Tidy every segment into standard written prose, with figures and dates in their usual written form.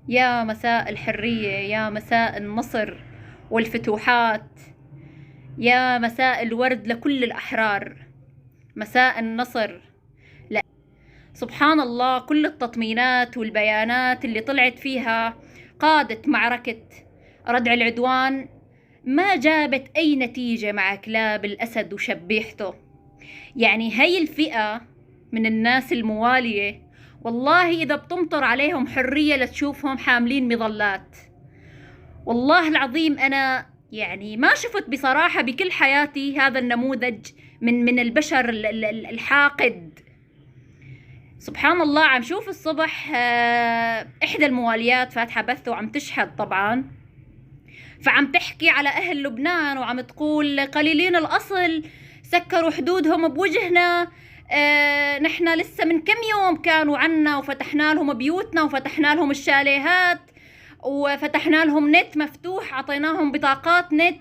يا مساء الحرية، يا مساء النصر والفتوحات، يا مساء الورد لكل الأحرار، مساء النصر. لا، سبحان الله، كل التطمينات والبيانات اللي طلعت فيها قادة معركة ردع العدوان ما جابت أي نتيجة مع كلاب الأسد وشبيحته. يعني هي الفئة من الناس الموالية والله إذا بتمطر عليهم حرية لتشوفهم حاملين مظلات. والله العظيم أنا يعني ما شفت بصراحة بكل حياتي هذا النموذج من البشر الحاقد. سبحان الله، عم شوف الصبح إحدى المواليات فاتحة بث وعم تشهد طبعا، فعم تحكي على أهل لبنان وعم تقول قليلين الأصل سكروا حدودهم بوجهنا، نحن لسه من كم يوم كانوا عنا وفتحنا لهم بيوتنا وفتحنا لهم الشاليهات وفتحنا لهم نت مفتوح، عطيناهم بطاقات نت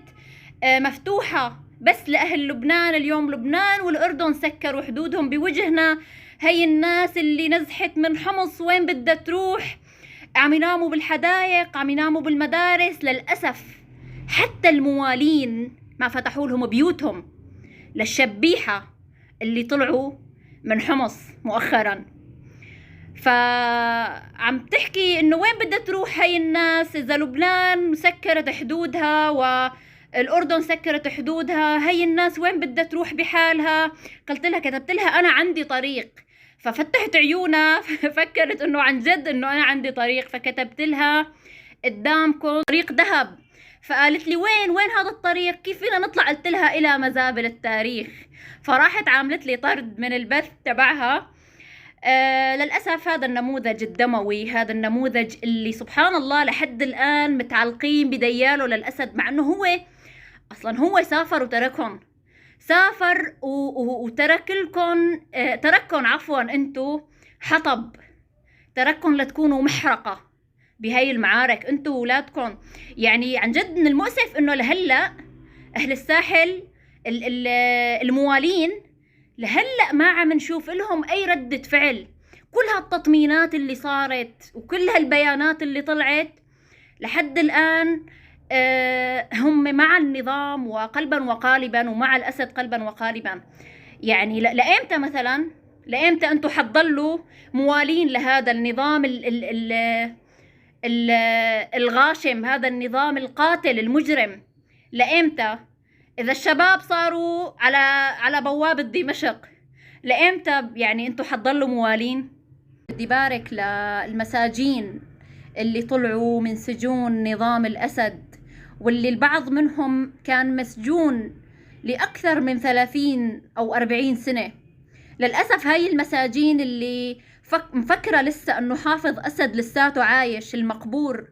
مفتوحة بس لأهل لبنان. اليوم لبنان والأردن سكروا حدودهم بوجهنا. هي الناس اللي نزحت من حمص وين بدها تروح؟ عم يناموا بالحدايق، عم يناموا بالمدارس. للأسف حتى الموالين ما فتحوا لهم بيوتهم للشبيحة اللي طلعوا من حمص مؤخرا. فعم تحكي انه وين بدها تروح هاي الناس اذا لبنان سكرت حدودها والأردن سكرت حدودها؟ هاي الناس وين بدها تروح بحالها؟ قلت لها، كتبت لها انا عندي طريق، ففتحت عيونها فكرت انه عن جد انه انا عندي طريق، فكتبت لها قدامكم طريق ذهب. فقالت لي وين هذا الطريق؟ كيف فينا نطلع؟ قلت لها الى مزابل التاريخ. فراحت عاملت لي طرد من البث تبعها. للأسف هذا النموذج الدموي، هذا النموذج اللي سبحان الله لحد الآن متعلقين بدياله للأسد، مع أنه هو أصلا هو سافر وتركهم، سافر وترك لكم، ترككم عفوا انتو حطب، ترككم لتكونوا محرقة بهاي المعارك انتو وولادكم. يعني عن جد من المؤسف انه لهلا اهل الساحل الموالين لهلا ما عم نشوف لهم اي ردة فعل. كل هالتطمينات اللي صارت وكل هالبيانات اللي طلعت لحد الان هم مع النظام وقلبا وقالبا ومع الاسد قلبا وقالبا. يعني لامتى مثلا؟ لامتى انتم حتضلوا موالين لهذا النظام الغاشم، هذا النظام القاتل المجرم؟ لامتى؟ اذا الشباب صاروا على بوابة دمشق، لامتى يعني انتم حتضلوا موالين؟ بدي بارك للمساجين اللي طلعوا من سجون نظام الأسد، واللي البعض منهم كان مسجون لأكثر من 30 أو 40 سنة. للأسف هاي المساجين اللي مفكرة لسه أنه حافظ أسد لساته عايش المقبور،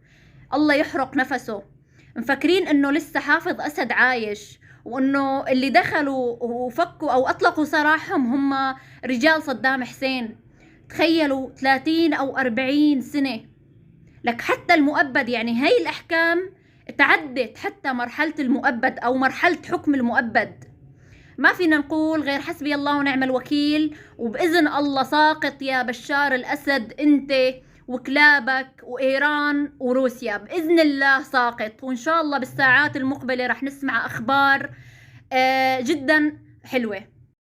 الله يحرق نفسه، مفكرين أنه لسه حافظ أسد عايش، وأنه اللي دخلوا وفكوا أو أطلقوا سراحهم هم رجال صدام حسين. تخيلوا 30 أو 40 سنة. لك حتى المؤبد، يعني هاي الأحكام تعدت حتى مرحلة المؤبد أو مرحلة حكم المؤبد. ما فينا نقول غير حسبي الله ونعم الوكيل، وبإذن الله ساقط يا بشار الأسد أنت وكلابك وإيران وروسيا، بإذن الله ساقط. وإن شاء الله بالساعات المقبلة رح نسمع أخبار جدا حلوة.